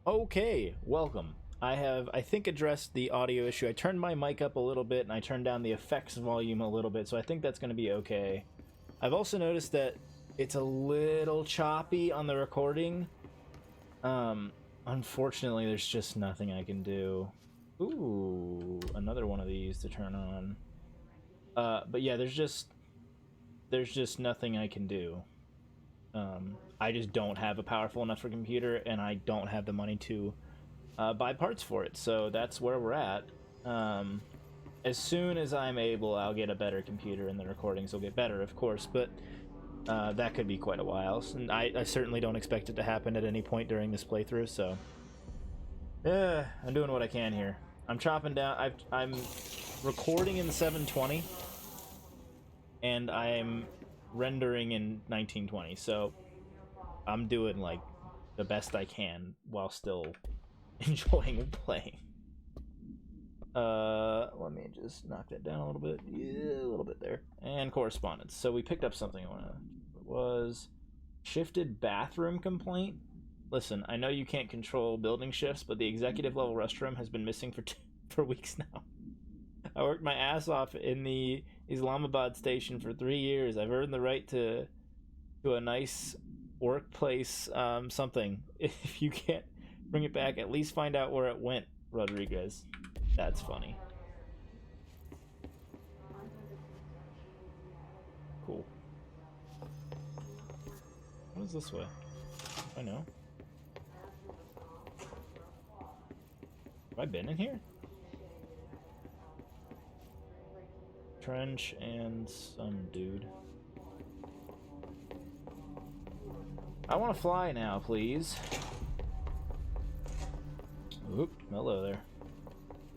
Okay, welcome. I think, addressed the audio issue. I turned my mic up a little bit and I turned down the effects volume a little bit, so I think that's going to be okay. I've also noticed that it's a little choppy on the recording. Unfortunately, there's just nothing I can do. Ooh, another one of these to turn on. But yeah, there's just nothing I can do. I just don't have a powerful enough computer, and I don't have the money to buy parts for it. So that's where we're at. Um, as soon as I'm able, I'll get a better computer, and the recordings will get better, of course. But that could be quite a while, and I certainly don't expect it to happen at any point during this playthrough. So, I'm doing what I can here. I'm chopping down. I'm recording in 720, and I'm rendering in 1920. So I'm doing like the best I can while still enjoying playing. Let me just knock that down a little bit. Yeah, a little bit there. And correspondence. So we picked up something. It was shifted bathroom complaint. Listen, I know you can't control building shifts, but the executive level restroom has been missing for weeks now. I worked my ass off in the Islamabad station for 3 years. I've earned the right to a nice workplace something. If you can't bring it back, at least find out where it went, Rodriguez. That's funny. Cool. What is this way? I know. Have I been in here? Trench and some dude. I want to fly now, please. Oop, hello there.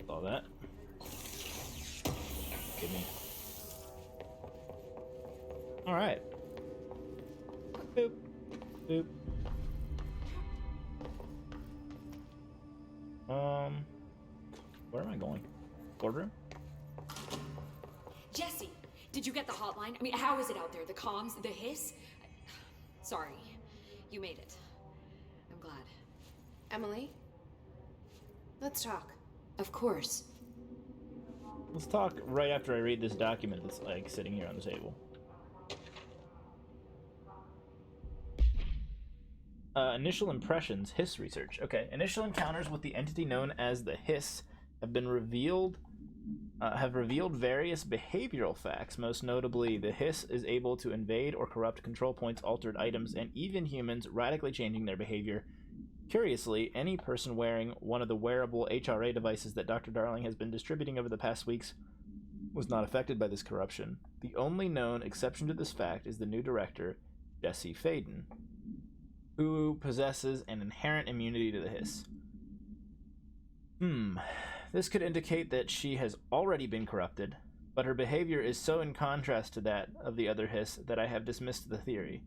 Saw that. Give me. Alright. Boop. Boop. Where am I going? Boardroom? Jesse, did you get the hotline? I mean, how is it out there? The comms, the hiss? Sorry, you made it. I'm glad. Emily? Let's talk. Of course. Let's talk right after I read this document that's like sitting here on the table. Initial impressions, Hiss research. Okay, initial encounters with the entity known as the Hiss have been revealed various behavioral facts. Most notably, the Hiss is able to invade or corrupt control points, altered items, and even humans, radically changing their behavior. Curiously, any person wearing one of the wearable HRA devices that Dr. Darling has been distributing over the past weeks was not affected by this corruption. The only known exception to this fact is the new director, Jesse Faden, who possesses an inherent immunity to the Hiss. This could indicate that she has already been corrupted, but her behavior is so in contrast to that of the other Hiss that I have dismissed the theory.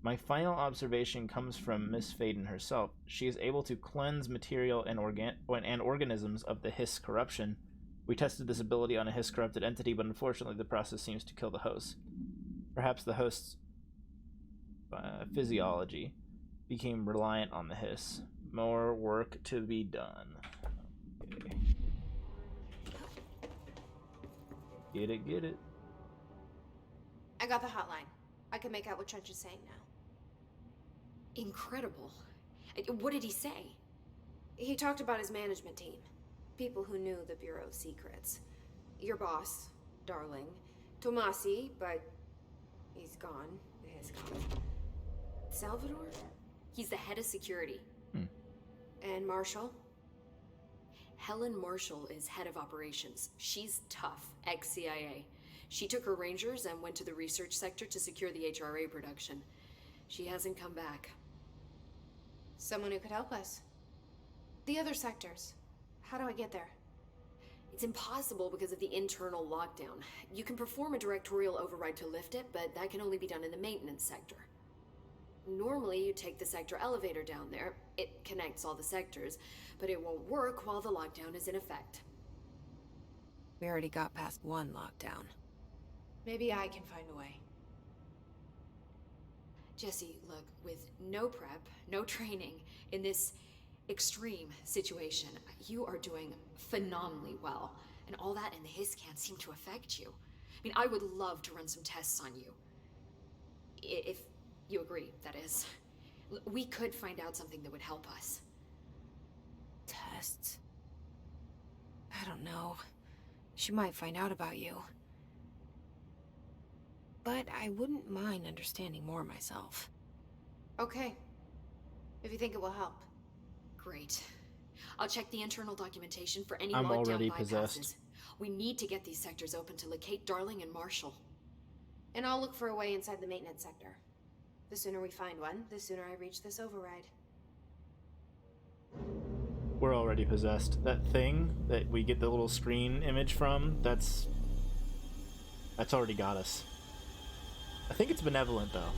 My final observation comes from Miss Faden herself. She is able to cleanse material and organisms of the Hiss corruption. We tested this ability on a Hiss corrupted entity, but unfortunately the process seems to kill the host. Perhaps the host's physiology became reliant on the Hiss. More work to be done. Okay. Get it, get it. I got the hotline. I can make out what Trench is saying now. Incredible. What did he say? He talked about his management team. People who knew the Bureau's secrets. Your boss, Darling. Tomasi, but he's gone. He's gone. Salvador? He's the head of security. And Marshall? Helen Marshall is head of operations. She's tough, ex-CIA. She took her rangers and went to the research sector to secure the HRA production. She hasn't come back. Someone who could help us. The other sectors. How do I get there? It's impossible because of the internal lockdown. You can perform a directorial override to lift it, but that can only be done in the maintenance sector. Normally, you take the sector elevator down there. It connects all the sectors, but it won't work while the lockdown is in effect. We already got past one lockdown. Maybe I can find a way. Jesse, look, with no prep, no training, in this extreme situation. You are doing phenomenally well, and all that in the hiss can't seem to affect you. I mean, I would love to run some tests on you. If you agree, that is. We could find out something that would help us. Tests. I don't know. She might find out about you. But I wouldn't mind understanding more myself. Okay. If you think it will help. Great. I'll check the internal documentation for any I'm lockdown already bypasses. possessed. We need to get these sectors open to locate Darling and Marshall. And I'll look for a way inside the maintenance sector. The sooner we find one, the sooner I reach this override. We're already possessed. That thing that we get the little screen image from, that's already got us. I think it's benevolent, though.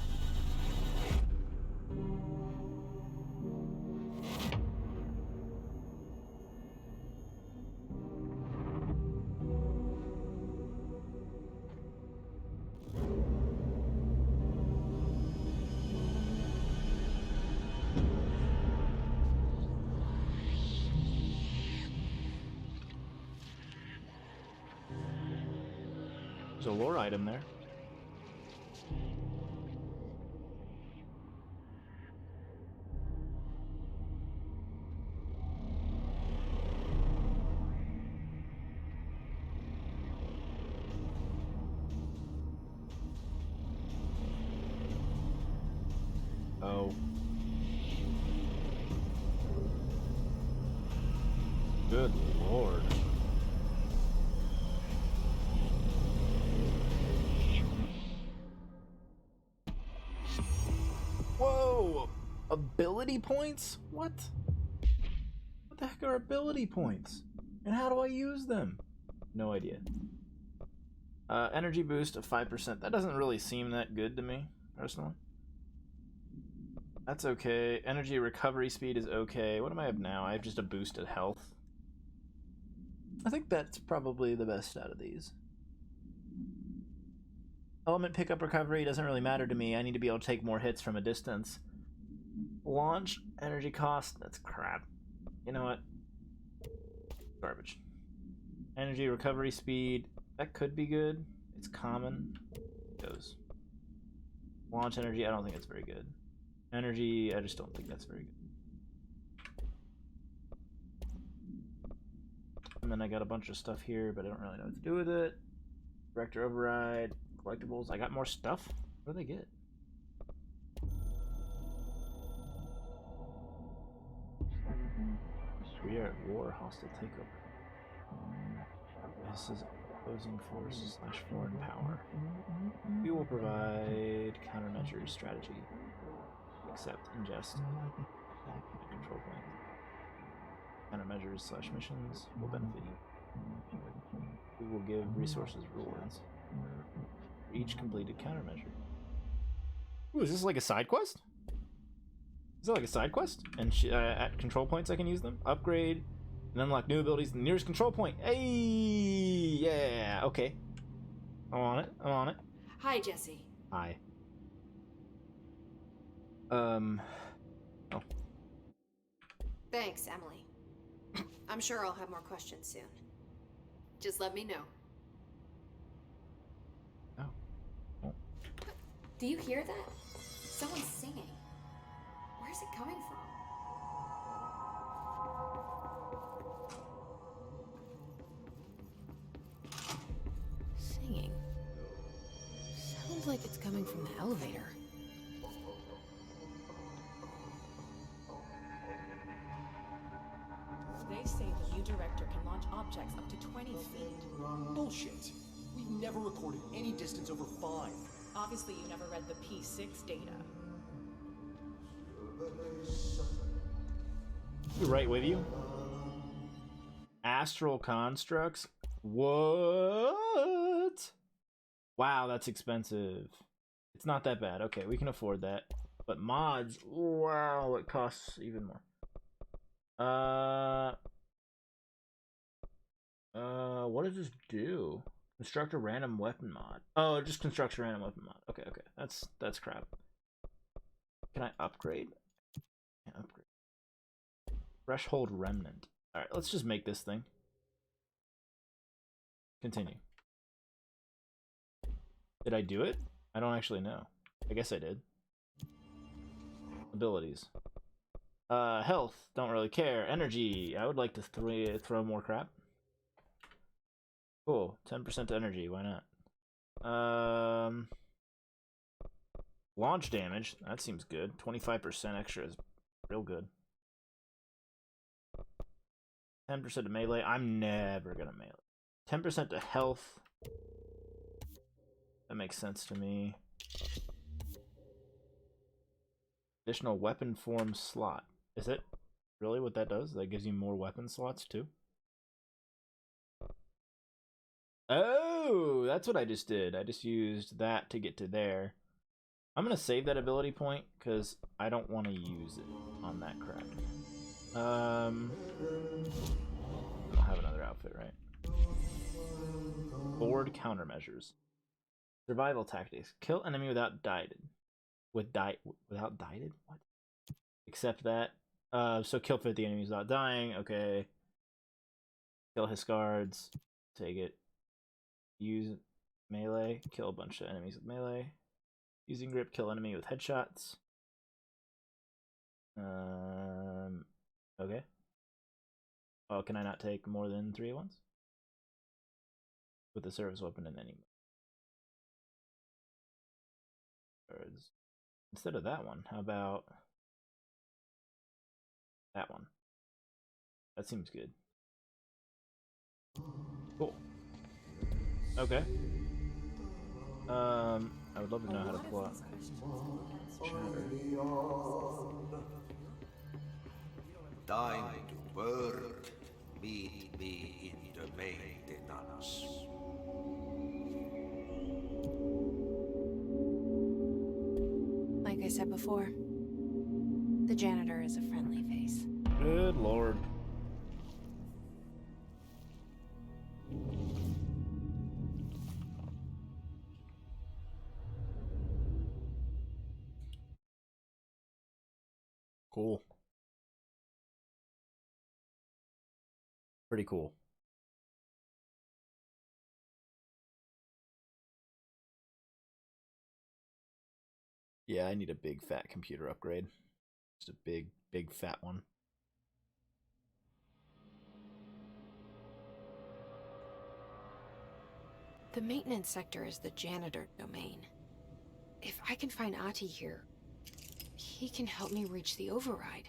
There's a lore item there. Oh. Good lord. Whoa! Ability points? What? What the heck are ability points? And how do I use them? No idea. Energy boost of 5%. That doesn't really seem that good to me, personally. That's okay. Energy recovery speed is okay. What do I have now? I have just a boosted health. I think that's probably the best out of these. Element pickup recovery doesn't really matter to me. I need to be able to take more hits from a distance. Launch energy cost, that's crap. You know what? Garbage. Energy recovery speed, that could be good. It's common. Goes. Launch energy, I don't think it's very good. Energy, I just don't think that's very good. And then I got a bunch of stuff here, but I don't really know what to do with it. Director override, collectibles. I got more stuff? What do they get? We are at war, hostile takeover. This is opposing force / foreign power. We will provide countermeasures strategy. Accept, ingest, control point. Countermeasures / missions will benefit you. We will give resources rewards for each completed countermeasure. Ooh, is this like a side quest? Is that like a side quest? And at control points I can use them? Upgrade and unlock new abilities in the nearest control point. Hey, yeah, okay. I'm on it. I'm on it. Hi, Jesse. Hi. Oh. Thanks, Emily. I'm sure I'll have more questions soon. Just let me know. Oh. Do you hear that? Someone's singing. Where's it coming from? Singing. Sounds like it's coming from the elevator. They say the new director can launch objects up to 20 feet. Bullshit. We've never recorded any distance over 5. Obviously, you never read the P6 data. Right with you. Astral constructs? What? Wow, that's expensive. It's not that bad. Okay, we can afford that. But mods, wow, it costs even more. What does this do? Construct a random weapon mod. Oh, it just constructs a random weapon mod. Okay, okay. That's crap. Can I upgrade? Can't upgrade. Threshold Remnant. Alright, let's just make this thing. Continue. Did I do it? I don't actually know. I guess I did. Abilities. Health. Don't really care. Energy. I would like to throw more crap. Cool. 10% energy. Why not? Launch damage. That seems good. 25% extra is real good. 10% to melee. I'm never gonna melee. 10% to health. That makes sense to me. Additional weapon form slot. Is it really what that does? That gives you more weapon slots too? Oh, that's what I just did. I just used that to get to there. I'm gonna save that ability point because I don't want to use it on that crap. I don't have another outfit, right? Board countermeasures. Survival tactics. Kill enemy without dieted. Without dieted? What? Accept that. So kill 50 enemies without dying. Okay. Kill his guards. Take it. Use melee. Kill a bunch of enemies with melee. Using grip. Kill enemy with headshots. Okay. Oh, can I not take more than 3 at once? With the service weapon in any cards. Instead of that one, how about that one? That seems good. Cool. Okay. I would love to know how to pull out Shatter. Time to burn. Meet me in the maintenance. Like I said before, the janitor is a friendly face. Good lord. Cool. Pretty cool. Yeah, I need a big fat computer upgrade. Just a big fat one. The maintenance sector is the janitor domain. If I can find Ahti here, he can help me reach the override.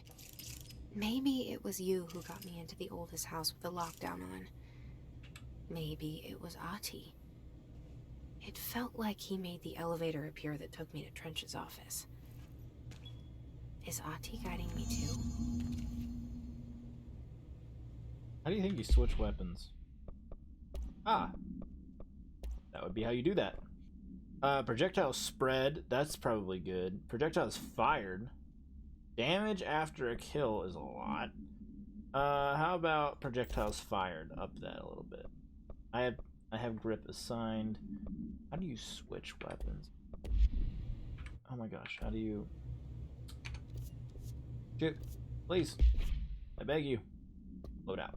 Maybe it was you who got me into the oldest house with the lockdown on. Maybe it was Ahti. It felt like he made the elevator appear that took me to Trench's office. Is Ahti guiding me too? How do you think you switch weapons? Ah! That would be how you do that. Projectile spread, that's probably good. Projectiles fired. Damage after a kill is a lot. How about projectiles fired? Up that a little bit. I have grip assigned. How do you switch weapons? Oh my gosh, how do you... Shoot, please. I beg you. Load out.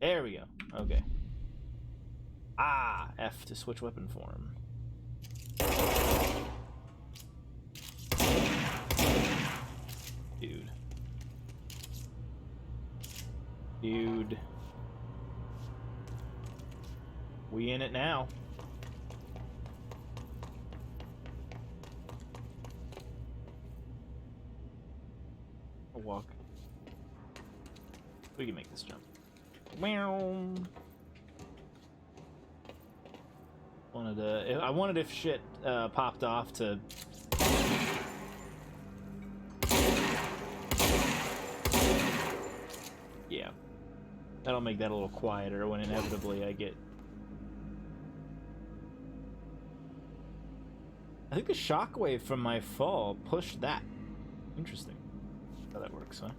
There we go. Okay. Ah, F to switch weapon form. Dude. We in it now. I'll walk. We can make this jump. I wanted if shit popped off to... Yeah. That'll make that a little quieter when inevitably I get... I think the shockwave from my fall pushed that. Interesting. How that works, huh?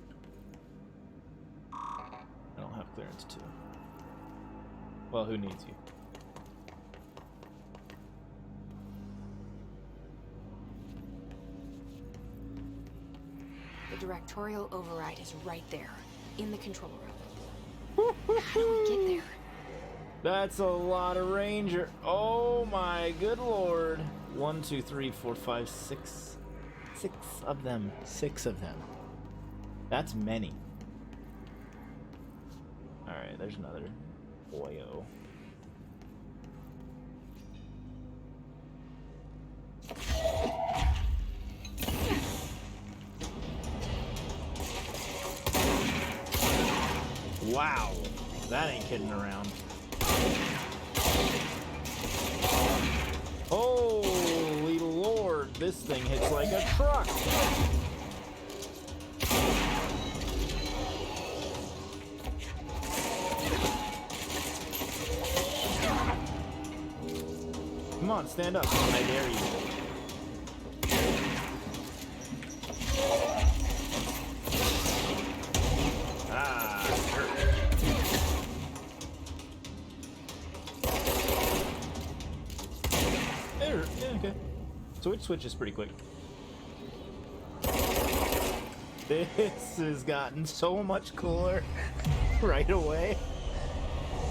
I don't have clearance too. Well, who needs you? The directorial override is right there, in the control room. How do we get there? That's a lot of Ranger. Oh my good lord. 1, 2, 3, 4, 5, 6. 6 of them. 6 of them. That's many. Alright, there's another boyo. Wow, that ain't kidding around. Holy lord, this thing hits like a truck. Come on, stand up. I dare you. Yeah, okay. Switch is pretty quick. This has gotten so much cooler right away.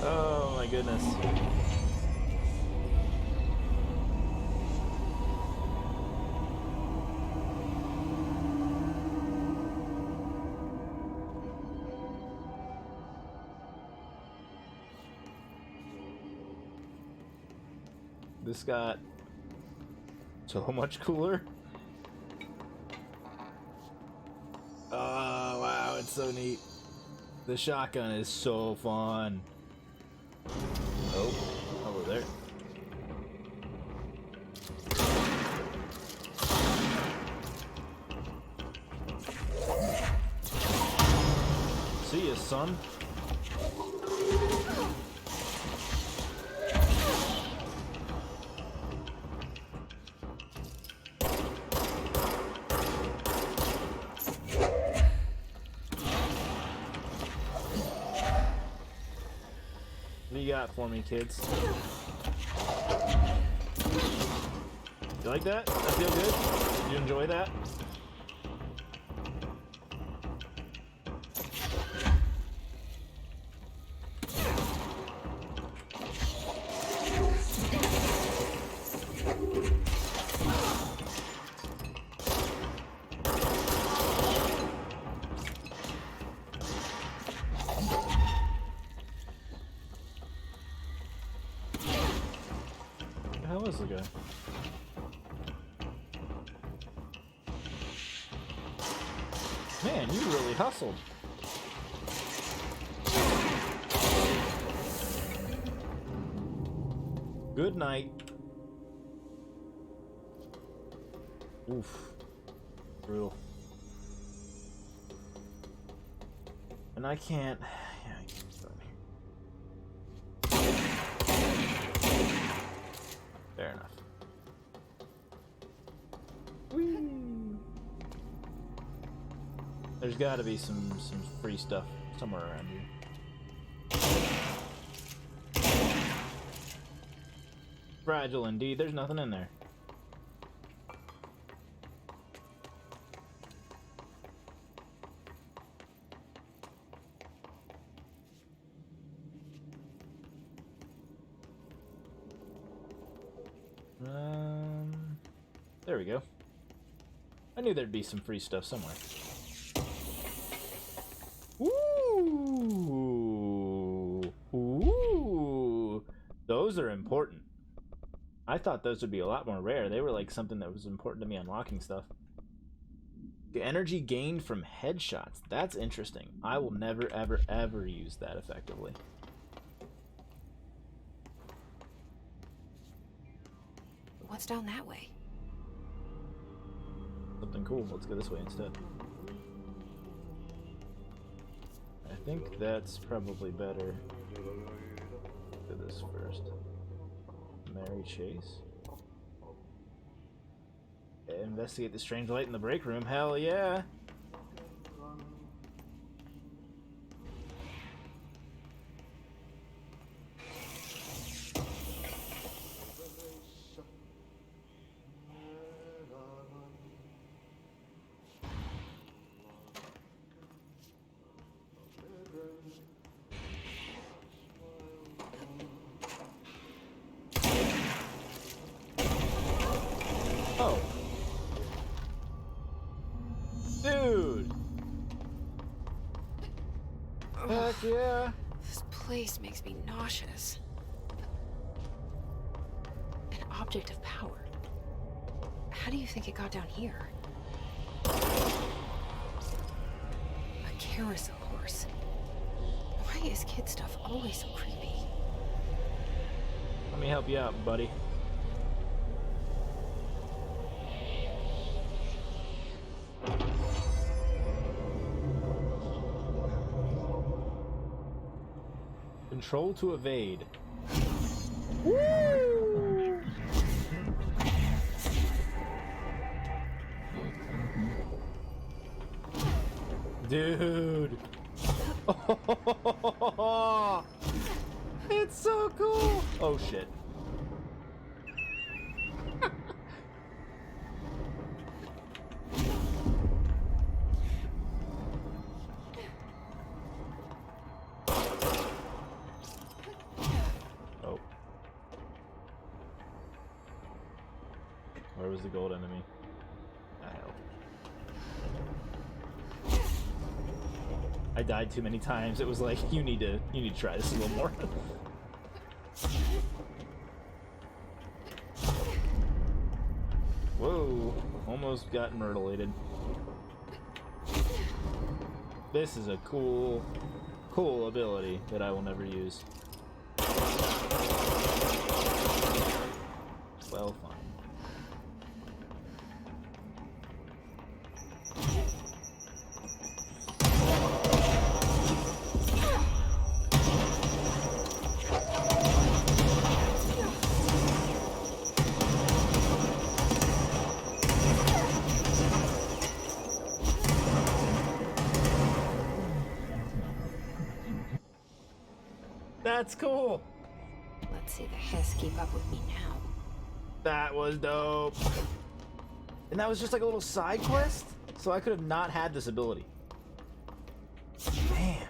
Oh my goodness. This got so much cooler. Oh wow, it's so neat. The shotgun is so fun. Oh, over there. See ya, son. What do you got for me, kids? You like that? That feel good? Did you enjoy that? How is the guy? Man, you really hustled. Good night. Oof. Brutal. And I can't... Yeah, I can't start here. Fair enough. Whee! There's got to be some free stuff somewhere around here. Fragile indeed. There's nothing in there. There we go. I knew there'd be some free stuff somewhere. Ooh! Ooh! Those are important. I thought those would be a lot more rare. They were like something that was important to me unlocking stuff. The energy gained from headshots. That's interesting. I will never, ever, ever use that effectively. What's down that way? Something cool. Let's go this way instead. I think that's probably better. Do this first. Mary Chase. Investigate the strange light in the break room. Hell yeah! Heck yeah. This place makes me nauseous. An object of power. How do you think it got down here? A carousel horse. Why is kid stuff always so creepy? Let me help you out, buddy. Control to evade. Woo! Dude. It's so cool. Oh shit. Oh. Where was the gold enemy? Ah, hell. I died too many times. It was like, you need to try this a little more. Whoa, almost got myrtleated. This is a cool ability that I will never use. Well, fine. That's cool. Let's see the Hess keep up with me now. That was dope. And that was just like a little side quest? So I could have not had this ability. Man,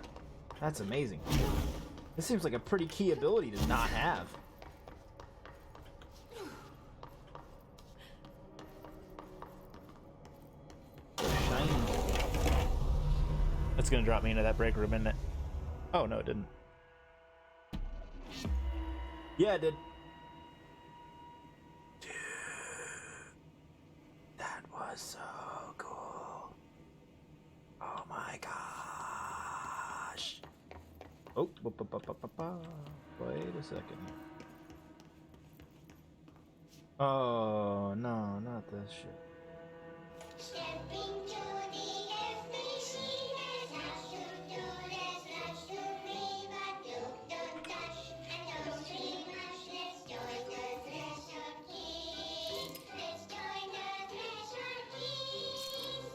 that's amazing. This seems like a pretty key ability to not have. Shiny. That's gonna drop me into that break room, isn't it? Oh, no, it didn't. Yeah, it did. Dude, that was so cool. Oh my gosh. Oh, wait a second. Oh, no, not this shit. Stepping to the FBC, there's lots to do, there's lots to read, but you don't touch and don't dream much. Let's join the Thresher Kings. Let's join the Thresher Kings.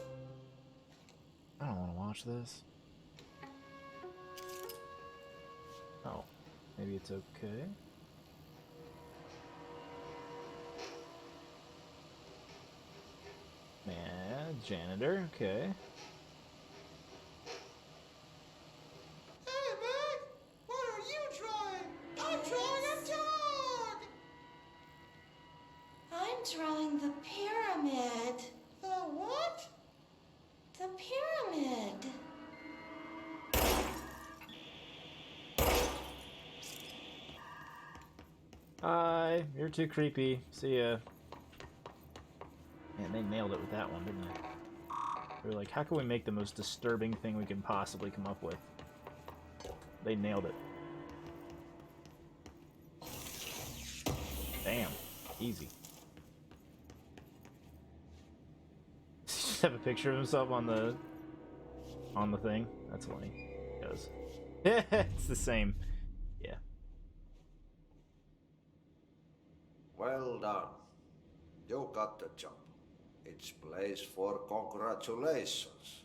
I don't want to watch this. Oh, maybe it's okay. Man, janitor, okay. Hey, man! What are you drawing? I'm drawing a dog! I'm drawing the pyramid. The what? The pyramid. Hi, you're too creepy. See ya. Man, they nailed it with that one, didn't they? They were like, how can we make the most disturbing thing we can possibly come up with? They nailed it. Damn. Easy. Just have a picture of himself on the thing. That's what he does. It's the same. Yeah. Well done. You got the job. It's place for congratulations.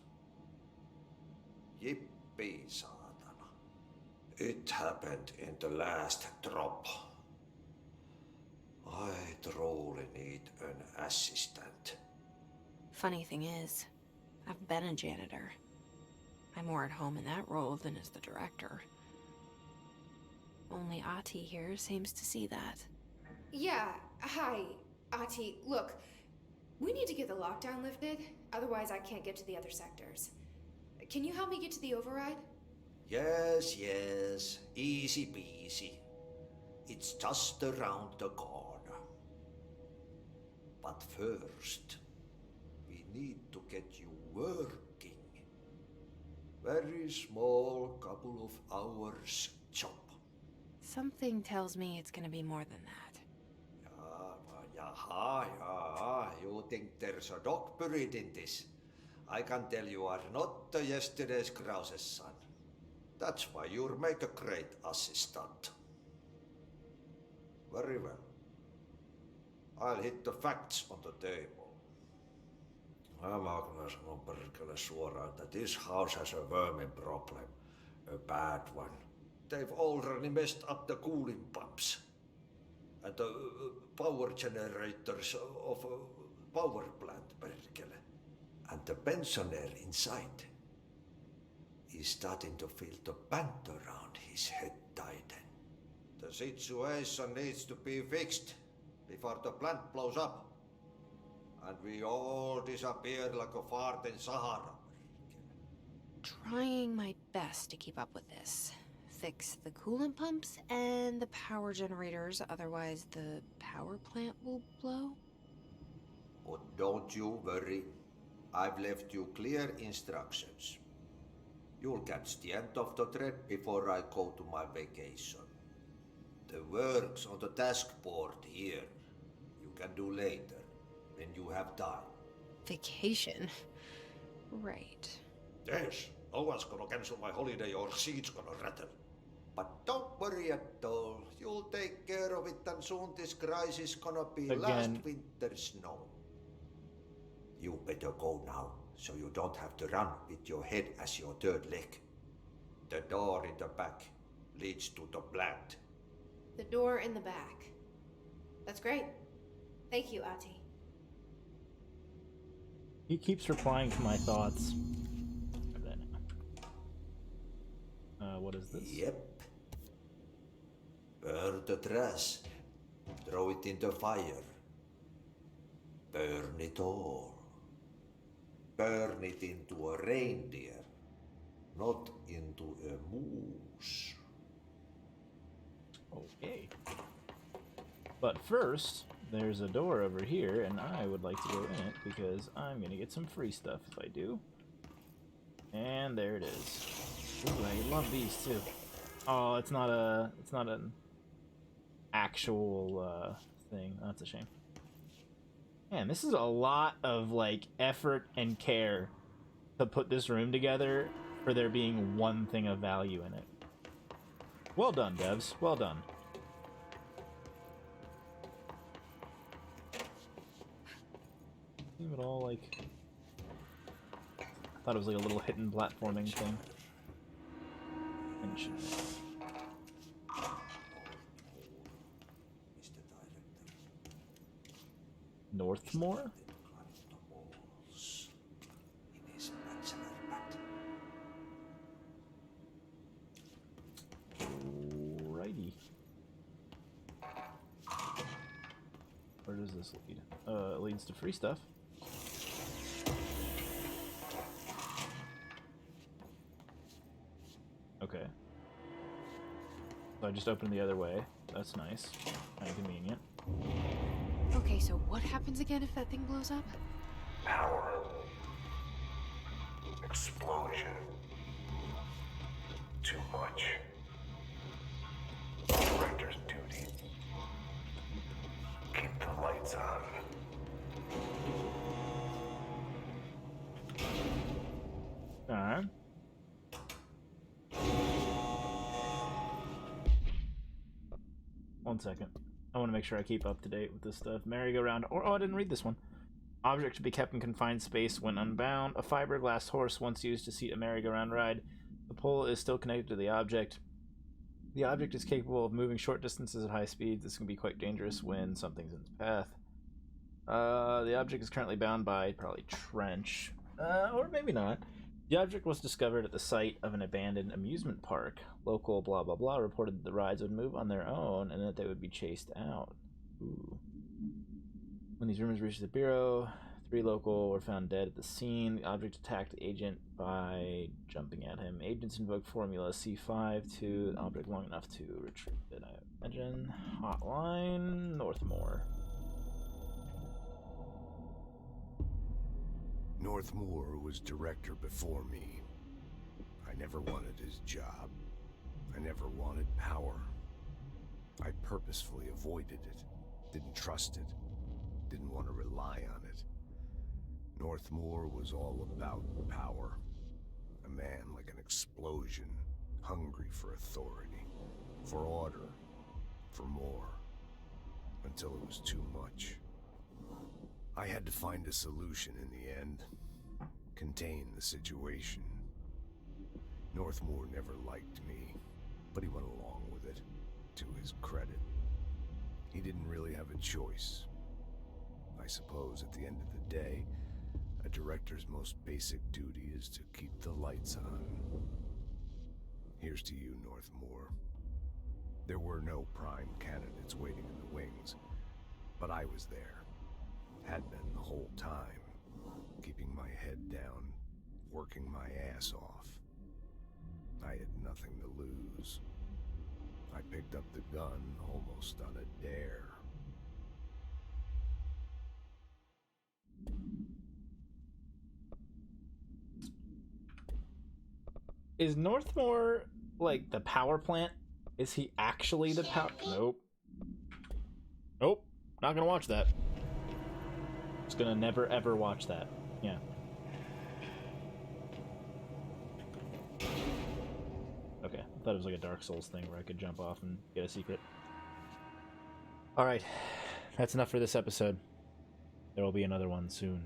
Yippee, saatana. It happened in the last drop. I truly need an assistant. Funny thing is, I've been a janitor. I'm more at home in that role than as the director. Only Ahti here seems to see that. Yeah, hi, Ahti. Look, we need to get the lockdown lifted, otherwise I can't get to the other sectors. Can you help me get to the override? Yes, yes, easy peasy. It's just around the corner. But first, we need to get you working. Very small, couple of hours job. Something tells me it's gonna be more than that. Yaha. You think there's a dog buried in this? I can tell you are not the yesterday's Krause's son. That's why you'll make a great assistant. Very well. I'll hit the facts on the table. Mä kyllä sanon perkele suoraan, että this house has a vermin problem. A bad one. They've already messed up the cooling pumps. And the power generators of a power plant, perkele. And the pensioner inside is starting to feel the band around his head tighten. The situation needs to be fixed before the plant blows up. And we all disappear like a fart in Sahara. Trying my best to keep up with this. Fix the coolant pumps and the power generators, otherwise the power plant will blow. But don't you worry. I've left you clear instructions. You'll catch the end of the thread before I go to my vacation. The work's on the task board here. You can do later, when you have time. Vacation? Right. Yes, no one's gonna cancel my holiday or seat's gonna rattle. But don't worry at all. You'll take care of it and soon this crisis gonna be last winter's snow. You better go now, so you don't have to run with your head as your third leg. The door in the back leads to the plant. The door in the back. That's great. Thank you, Ati. He keeps replying to my thoughts. What is this? Yep. Burn the trash. Throw it in the fire. Burn it all. Burn it into a reindeer, not into a moose. Okay. But first, there's a door over here, and I would like to go in it because I'm gonna get some free stuff if I do. And there it is. Ooh, I love these too. Oh, it's not an actual thing. That's a shame. Man, this is a lot of like effort and care to put this room together for there being one thing of value in it. Well done, devs. Well done. Seem it all like I thought it was like a little hidden platforming thing. Mr. Northmore? Alrighty. Where does this lead? It leads to free stuff. Okay. So I just opened the other way. That's nice. Kind of convenient. Okay, so what happens again if that thing blows up? Power. Explosion. Too much. Director's duty. Keep the lights on. Alright. One second. I want to make sure I keep up to date with this stuff. Merry-go-round. Oh, I didn't read this one. Object to be kept in confined space when unbound. A fiberglass horse once used to seat a merry-go-round ride. The pole is still connected to the object. The object is capable of moving short distances at high speeds. This can be quite dangerous when something's in its path. The object is currently bound by probably trench. Or maybe not. The object was discovered at the site of an abandoned amusement park. Local blah blah blah reported that the rides would move on their own and that they would be chased out. Ooh. When these rumors reached the Bureau, 3 local were found dead at the scene. The object attacked the agent by jumping at him. Agents invoked formula C5 to the object long enough to retrieve it, I imagine. Hotline, Northmore. Northmore was director before me. I never wanted his job. I never wanted power. I purposefully avoided it, didn't trust it, didn't want to rely on it. Northmore was all about power. A man like an explosion, hungry for authority, for order, for more, until it was too much. I had to find a solution in the end, contain the situation. Northmore never liked me, but he went along with it, to his credit. He didn't really have a choice. I suppose at the end of the day, a director's most basic duty is to keep the lights on. Here's to you, Northmore. There were no prime candidates waiting in the wings, but I was there. Had been the whole time, keeping my head down, working my ass off. I had nothing to lose. I picked up the gun almost on a dare. Is Northmore like the power plant? Is he actually the power? Nope. Nope. Not gonna watch that. Just gonna never ever watch that. Yeah. Okay. I thought it was like a Dark Souls thing where I could jump off and get a secret. Alright. That's enough for this episode. There will be another one soon.